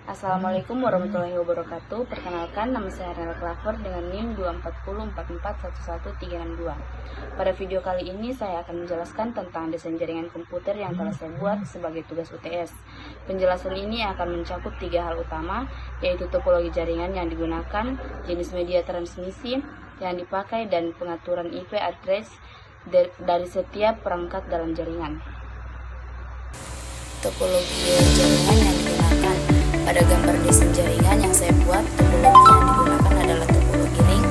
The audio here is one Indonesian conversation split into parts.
Assalamualaikum warahmatullahi wabarakatuh. Perkenalkan, nama saya Rel Claver dengan NIM 240441132. Pada video kali ini saya akan menjelaskan tentang desain jaringan komputer yang telah saya buat sebagai tugas UTS. Penjelasan ini akan mencakup 3 hal utama, yaitu topologi jaringan yang digunakan, jenis media transmisi yang dipakai, dan pengaturan IP address dari setiap perangkat dalam jaringan. Topologi jaringan yang digunakan. Pada gambar desain jaringan yang saya buat, topologi yang digunakan adalah topologi ring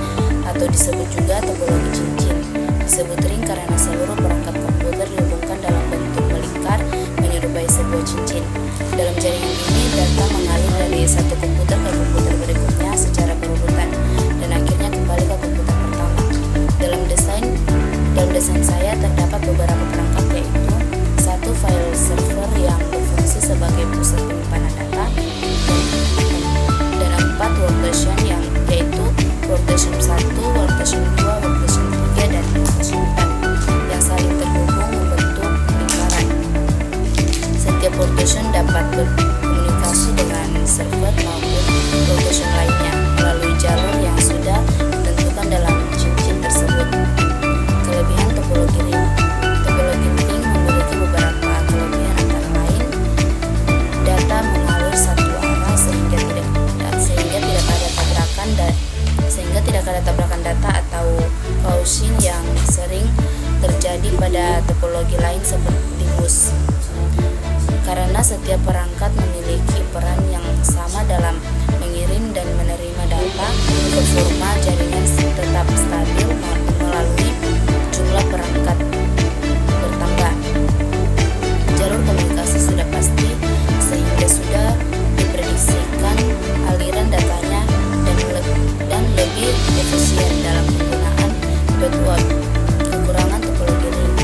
atau disebut juga topologi cincin. Disebut ring karena seluruh perangkat komputer dihubungkan dalam bentuk melingkar menyerupai sebuah cincin. Dalam jaringan ini, data mengalir dari satu komputer ke komputer berikutnya secara berurutan dan akhirnya kembali ke komputer pertama. Dalam desain saya terdapat beberapa perangkat, yaitu satu file server yang berfungsi sebagai pusat penyimpanan data, dan 4 workstation yaitu workstation 1, workstation 2, workstation 3, dan workstation 4 yang saling terhubung membentuk lingkaran. Setiap workstation dapat berkomunikasi dengan server maupun workstation lainnya melalui jalur yang sudah ditentukan dalam cincin tersebut. Kelebihan topologi ring. Topologi ring memiliki beberapa kelebihan, antara lain data mengalir satu arah sehingga tidak ada tabrakan data atau pausin yang sering terjadi pada topologi lain seperti bus. Karena setiap perangkat memiliki peran yang sama dalam mengirim dan menerima data, performa jaringan tetap stabil melalui jumlah perangkat bertambah. Jalur komunikasi sudah pasti sehingga sudah diprediksikan aliran datanya dan lebih efisien dalam penggunaan network. Kekurangan topologi ring.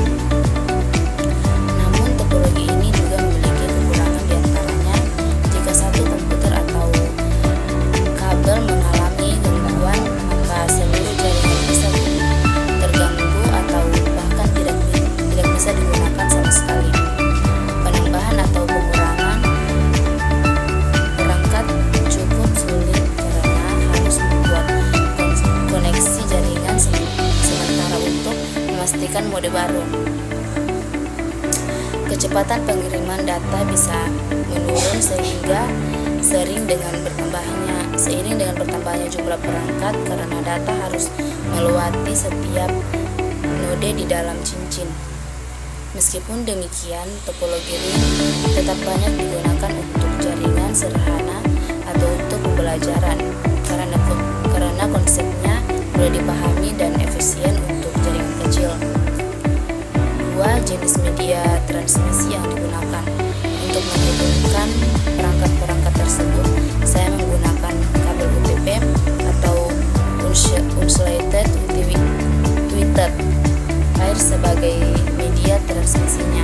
Namun topologi ini juga memiliki kekurangan, diantaranya jika satu komputer atau kabel mengalami gangguan, maka seluruh jaringan bisa terganggu atau bahkan tidak bisa digunakan sama sekali. Penambahan atau pengurangan perangkat cukup sulit karena harus membuat koneksi jaringan sementara untuk memastikan mode baru. Kecepatan pengiriman data bisa menurun seiring dengan bertambahnya jumlah perangkat karena data harus melewati setiap node di dalam cincin. Meskipun demikian, topologi ring tetap banyak digunakan untuk jaringan sederhana atau untuk pembelajaran karena konsepnya mudah dipahami dan efisien untuk jaringan kecil. 2. Jenis media transmisi yang digunakan. Untuk menghubungkan perangkat-perangkat tersebut, saya menggunakan kabel UTP atau Insulated Tweeted Pair sebagai media transmisinya.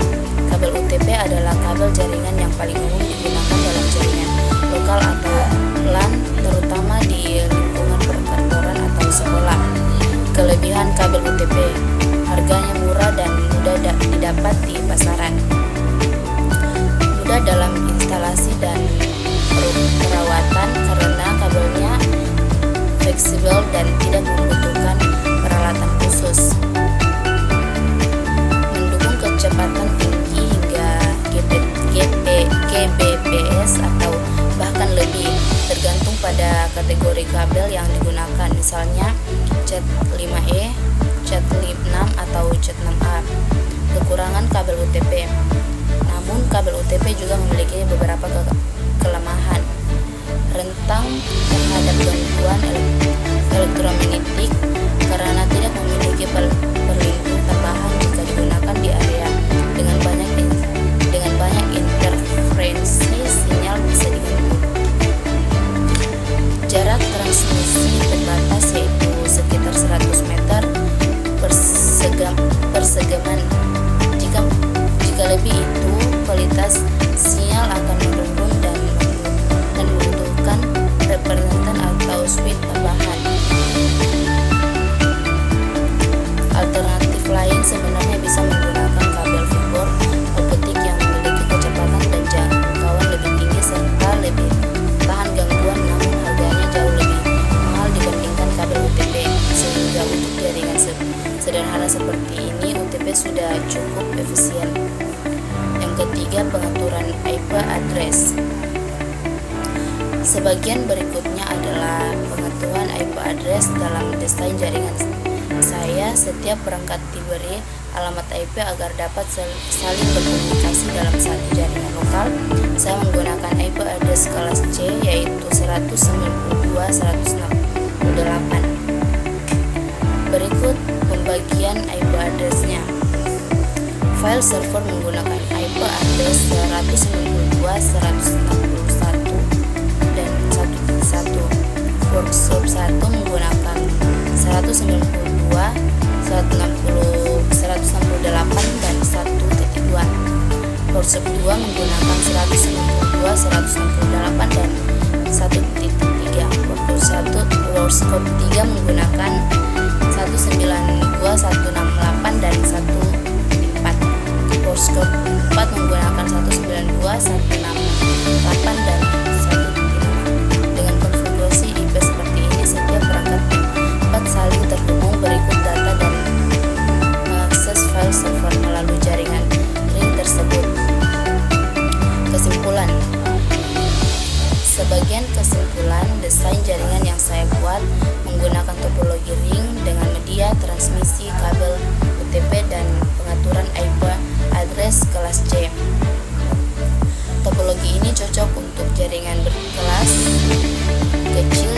Kabel UTP adalah kabel jaringan yang paling umum digunakan dalam jaringan lokal atau LAN, terutama di lingkungan perkantoran atau sekolah. Kelebihan kabel UTP: harganya murah dan mudah didapat di pasaran, mudah dalam instalasi dan perawatan karena kabelnya fleksibel dan tidak membutuhkan peralatan khusus. Mendukung kecepatan tinggi hingga Gbps atau bahkan lebih, tergantung pada kategori kabel yang digunakan, misalnya Cat5e, Cat6 atau Cat6a. Kekurangan kabel UTP. Namun kabel UTP juga memiliki beberapa kelemahan. Rentang terhadap gangguan elektromagnetik karena tidak memiliki perlindungan tambahan jika digunakan di area dengan banyak interferensi, sinyal bisa diganggu. Jarak transmisi terbatas, yaitu sekitar 100 meter persegaman. Jika lebih, itu kualitas sinyal akan menurun dan cukup efisien. Yang ketiga, pengaturan IP address. Sebagian berikutnya adalah pengaturan IP address dalam desain jaringan saya. Setiap perangkat diberi alamat IP agar dapat saling berkomunikasi dalam satu jaringan lokal. Saya menggunakan IP address kelas C, yaitu 192.168. Berikut pembagian IP address-nya. File server menggunakan IP address 192.161 dan 1.1. Workshop 1 menggunakan 192.168 dan 1.2. Workshop 2 menggunakan 192.168 dan 1.3. Workshop 3 menggunakan 192.168 dan 1.4. Workshop 4 menggunakan 192.168 dan 1.5. Dengan konfigurasi IP seperti ini, setiap perangkat dapat saling terhubung. Berikut data dan mengakses file server melalui jaringan ring tersebut. Kesimpulan. Sebagian kesimpulan desain jaringan yang saya buat menggunakan topologi ring dengan media transmisi kabel UTP dan pengaturan IP address kelas C. Topologi ini cocok untuk jaringan berkelas kecil